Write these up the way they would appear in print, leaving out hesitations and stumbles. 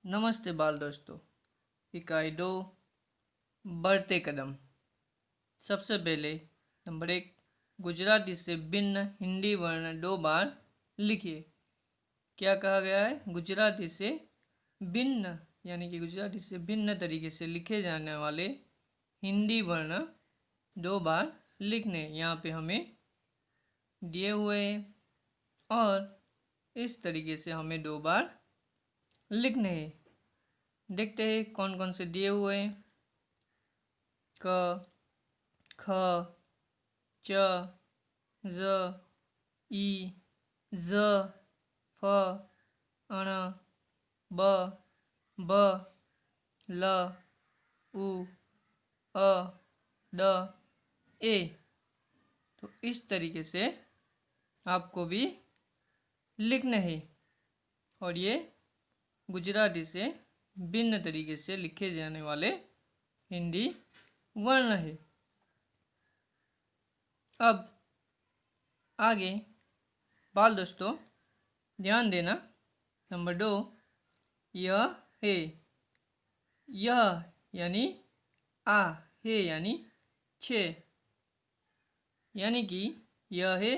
नमस्ते बाल दोस्तों। इकाई 2 बढ़ते कदम। सबसे पहले नंबर 1, गुजराती से भिन्न हिंदी वर्ण 2 बार लिखिए। क्या कहा गया है? गुजराती से भिन्न यानी कि गुजराती से भिन्न तरीके से लिखे जाने वाले हिंदी वर्ण 2 बार लिखने यहाँ पे हमें दिए हुए हैं और इस तरीके से हमें 2 बार लिखने हैं। देखते हैं कौन कौन से दिए हुए हैं। क, ख, च, ज, ई, ज, फ, अण, ब, ब, ल, उ, अ, ड, ए। तो इस तरीके से आपको भी लिखना है और ये गुजराती से भिन्न तरीके से लिखे जाने वाले हिंदी वर्ण है। अब आगे बाल दोस्तों ध्यान देना। नंबर 2, यह है। यह यानी आ, है यानी 6, यानी कि यह है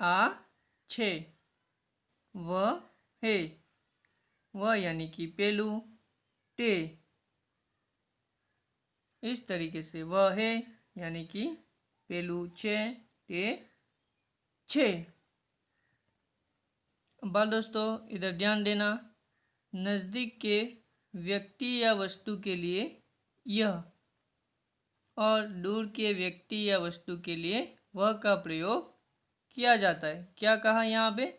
आ 6। वह है, वह यानी कि पेलू टे। इस तरीके से वह है यानी कि पेलू 6 टे 6। बाल दोस्तों इधर ध्यान देना। नज़दीक के व्यक्ति या वस्तु के लिए यह और दूर के व्यक्ति या वस्तु के लिए वह का प्रयोग किया जाता है। क्या कहा यहाँ पे?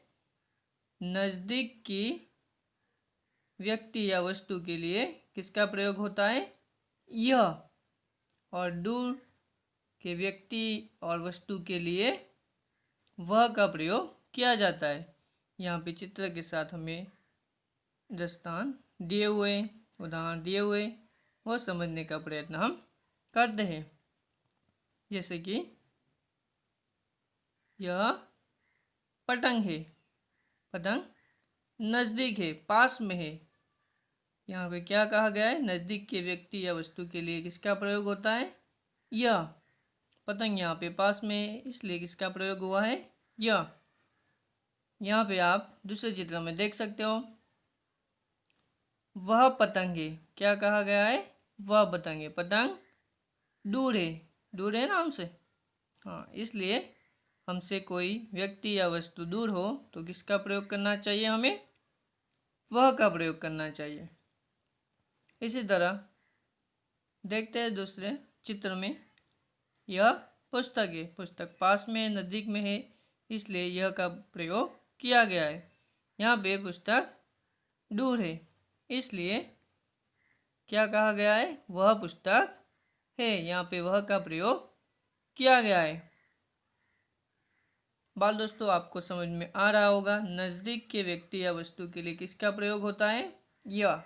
नज़दीक की व्यक्ति या वस्तु के लिए किसका प्रयोग होता है? यह। और दूर के व्यक्ति और वस्तु के लिए वह का प्रयोग किया जाता है। यहाँ पे चित्र के साथ हमें दृष्टांत दिए हुए, उदाहरण दिए हुए, वह समझने का प्रयत्न हम करते हैं। जैसे कि यह पतंग है। पतंग नज़दीक है, पास में है। यहाँ पे क्या कहा गया है? नज़दीक के व्यक्ति या वस्तु के लिए किसका प्रयोग होता है? यह। पतंग यहाँ पे पास में है इसलिए किसका प्रयोग हुआ है? यह। यहाँ पे आप दूसरे चित्र में देख सकते हो, वह पतंग है। क्या कहा गया है? वह पतंग है। पतंग दूर है, दूर है ना हमसे। हाँ, इसलिए हमसे कोई व्यक्ति या वस्तु दूर हो तो किसका प्रयोग करना चाहिए? हमें वह का प्रयोग करना चाहिए। इसी तरह देखते हैं दूसरे चित्र में। यह पुस्तक है। पुस्तक पास में, नज़दीक में है इसलिए यह का प्रयोग किया गया है। यहाँ पे पुस्तक दूर है इसलिए क्या कहा गया है? वह पुस्तक है। यहाँ पे वह का प्रयोग किया गया है। बाल दोस्तों आपको समझ में आ रहा होगा, नज़दीक के व्यक्ति या वस्तु के लिए किसका प्रयोग होता है? यह।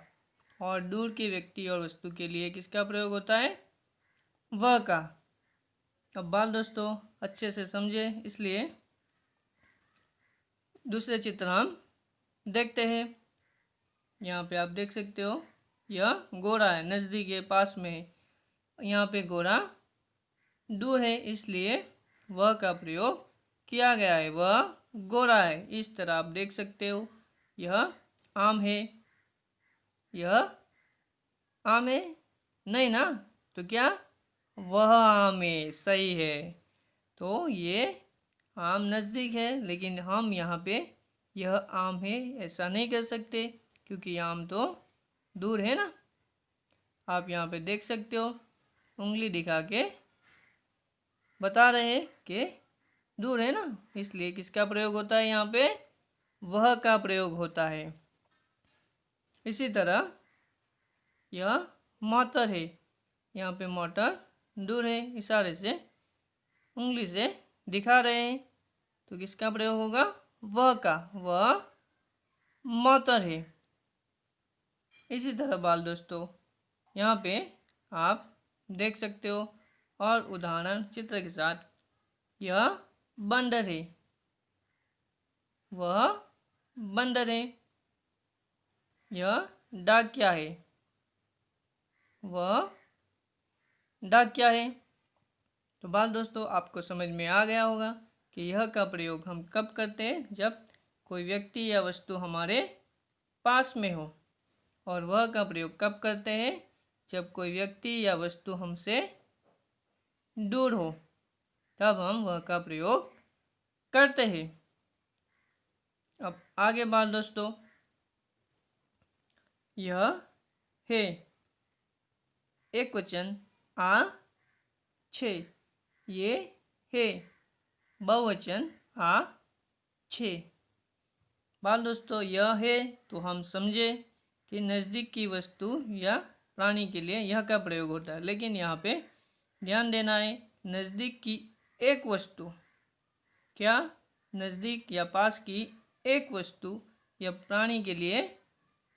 और दूर के व्यक्ति और वस्तु के लिए किसका प्रयोग होता है? वह का। अब बाल दोस्तों अच्छे से समझे इसलिए दूसरे चित्र हम देखते हैं। यहाँ पे आप देख सकते हो, यह गोरा है, नज़दीक है, पास में है। यहाँ पे गोरा दूर है इसलिए वह का प्रयोग किया गया है। वह गोरा है। इस तरह आप देख सकते हो, यह आम है। यह आम है नहीं ना, तो क्या? वह आम है। सही है। तो ये आम नज़दीक है लेकिन हम यहाँ पे यह आम है ऐसा नहीं कह सकते क्योंकि आम तो दूर है ना। आप यहाँ पे देख सकते हो, उंगली दिखा के बता रहे हैं कि दूर है ना, इसलिए किसका प्रयोग होता है? यहाँ पे वह का प्रयोग होता है। इसी तरह यह मोटर है। यहाँ पे मोटर दूर है, इशारे से उंगली से दिखा रहे हैं तो किसका प्रयोग होगा? वह का। वह मोटर है। इसी तरह बाल दोस्तों यहाँ पे आप देख सकते हो और उदाहरण चित्र के साथ, यह बंदर है। वह बंदर है। यह डाक क्या है, वह डाक क्या है। तो बाल दोस्तों आपको समझ में आ गया होगा कि यह का प्रयोग हम कब करते हैं, जब कोई व्यक्ति या वस्तु हमारे पास में हो, और वह का प्रयोग कब करते हैं, जब कोई व्यक्ति या वस्तु हमसे दूर हो, तब हम वह का प्रयोग करते हैं। अब आगे बाल दोस्तों, यह है एक वचन आ छे, ये है बहुवचन आ छे। बाल दोस्तों यह है तो हम समझे कि नज़दीक की वस्तु या प्राणी के लिए यह का प्रयोग होता है, लेकिन यहाँ पे ध्यान देना है, नज़दीक की एक वस्तु, क्या नज़दीक या पास की एक वस्तु या प्राणी के लिए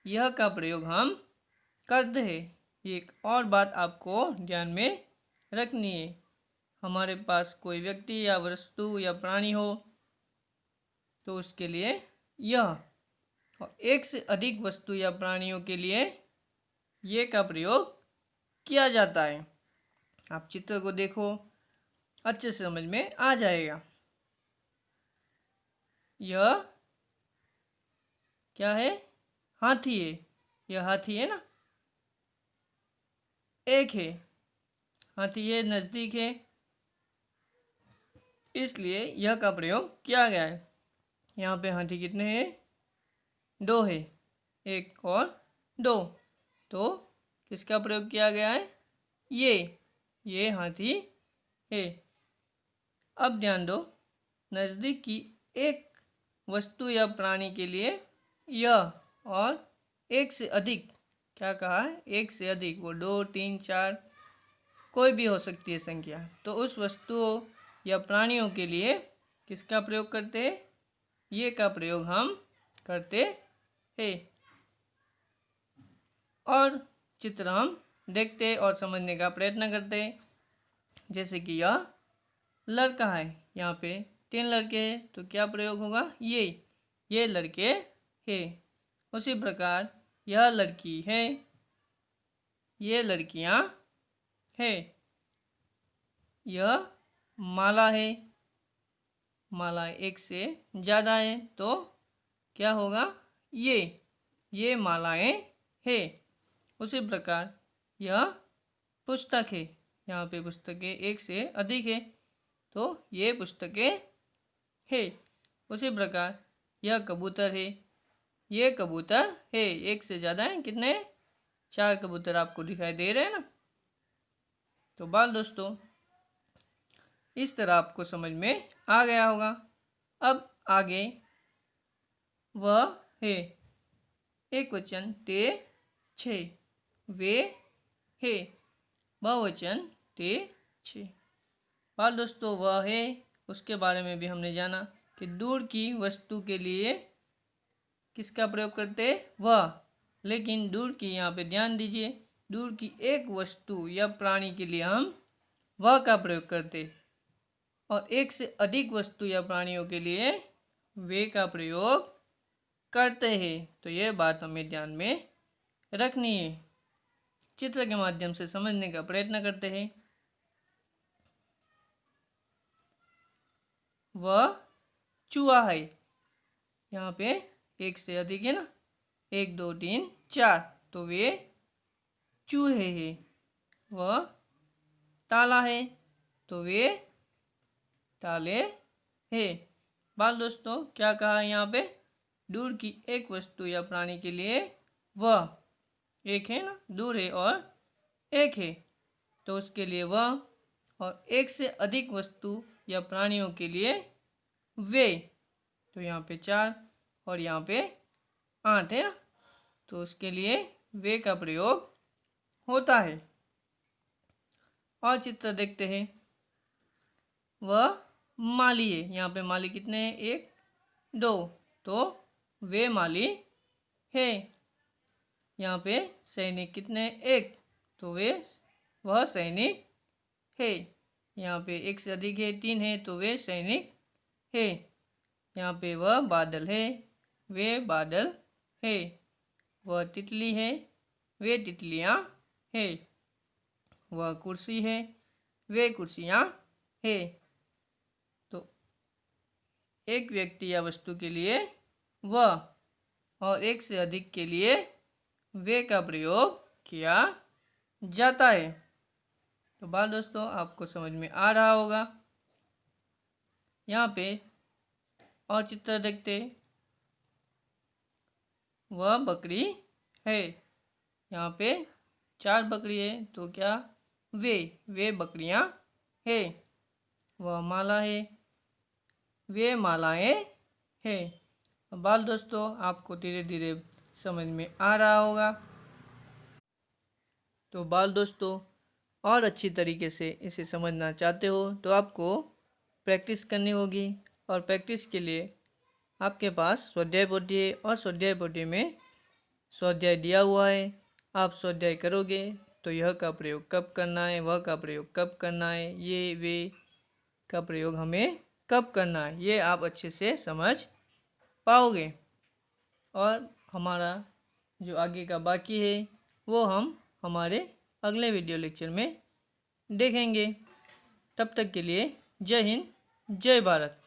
यह का प्रयोग हम करते हैं। एक और बात आपको ध्यान में रखनी है, हमारे पास कोई व्यक्ति या वस्तु या प्राणी हो तो उसके लिए यह, और एक से अधिक वस्तु या प्राणियों के लिए ये का प्रयोग किया जाता है। आप चित्र को देखो, अच्छे से समझ में आ जाएगा। यह क्या है, हाथी है, यह हाथी है ना, एक है, हाथी है, नज़दीक है, इसलिए यह का प्रयोग किया गया है। यहाँ पे हाथी कितने हैं, दो है, एक और दो, तो किसका प्रयोग किया गया है, ये हाथी है। अब ध्यान दो, नज़दीक की एक वस्तु या प्राणी के लिए यह, और एक से अधिक, क्या कहा है, एक से अधिक, वो 2, 3, 4 कोई भी हो सकती है संख्या, तो उस वस्तुओं या प्राणियों के लिए किसका प्रयोग करते हैं, ये का प्रयोग हम करते हैं। और चित्र हम देखते और समझने का प्रयत्न करते हैं। जैसे कि यह लड़का है, यहाँ पे 3 लड़के हैं, तो क्या प्रयोग होगा, ये लड़के हैं। उसी प्रकार यह लड़की है, ये लड़कियाँ हैं। यह माला है, माला एक से ज़्यादा है, तो क्या होगा, ये मालाएं है। उसी प्रकार यह पुस्तक है, यहाँ पे पुस्तकें एक से अधिक है, तो ये पुस्तकें है। उसी प्रकार यह कबूतर है, ये कबूतर है, एक से ज़्यादा है, कितने, 4 कबूतर आपको दिखाई दे रहे हैं ना। तो बाल दोस्तों इस तरह आपको समझ में आ गया होगा। अब आगे वह है एक वचन ते छे, वे है बहुवचन ते छे। बाल दोस्तों वह है, उसके बारे में भी हमने जाना कि दूर की वस्तु के लिए किसका प्रयोग करते हैं, वह, लेकिन दूर की, यहाँ पे ध्यान दीजिए, दूर की एक वस्तु या प्राणी के लिए हम वह का प्रयोग करते, और एक से अधिक वस्तु या प्राणियों के लिए वे का प्रयोग करते हैं। तो यह बात हमें ध्यान में रखनी है। चित्र के माध्यम से समझने का प्रयत्न करते हैं। वह चूहा है, यहाँ पे एक से अधिक है ना, 1, 2, 3, 4, तो वे चूहे हैं। वह ताला है, तो वे ताले हैं। बाल दोस्तों क्या कहा यहाँ पे, दूर की एक वस्तु या प्राणी के लिए वह, एक है ना, दूर है और एक है, तो उसके लिए वह, और एक से अधिक वस्तु या प्राणियों के लिए वे, तो यहाँ पे 4 और यहाँ पे 8 है, तो उसके लिए वे का प्रयोग होता है। और चित्र देखते हैं, वह माली है, यहाँ पे माली कितने हैं, 1, 2, तो वे माली है। यहाँ पे सैनिक कितने, 1, तो वह सैनिक है। यहाँ पे एक से अधिक है, 3 है, तो वे सैनिक है। यहाँ पे वह बादल है, वे बादल है। वह तितली है, वे तितलियाँ है। वह कुर्सी है, वे कुर्सियाँ है। तो एक व्यक्ति या वस्तु के लिए वह और एक से अधिक के लिए वे का प्रयोग किया जाता है। तो बाल दोस्तों, आपको समझ में आ रहा होगा। यहाँ पे और चित्र देखते। वह बकरी है। यहाँ पे 4 बकरी है, तो क्या वे बकरियाँ है। वह माला है, वे मालाएं है। बाल दोस्तों, आपको धीरे धीरे समझ में आ रहा होगा। तो बाल दोस्तों, और अच्छी तरीके से इसे समझना चाहते हो तो आपको प्रैक्टिस करनी होगी। और प्रैक्टिस के लिए आपके पास स्वाध्याय पोथी है और स्वाध्याय पोथी में स्वाध्याय दिया हुआ है। आप स्वाध्याय करोगे तो यह का प्रयोग कब करना है, वह का प्रयोग कब करना है, ये वे का प्रयोग हमें कब करना है, ये आप अच्छे से समझ पाओगे। और हमारा जो आगे का बाकी है वो हम हमारे अगले वीडियो लेक्चर में देखेंगे। तब तक के लिए जय हिंद, जय भारत।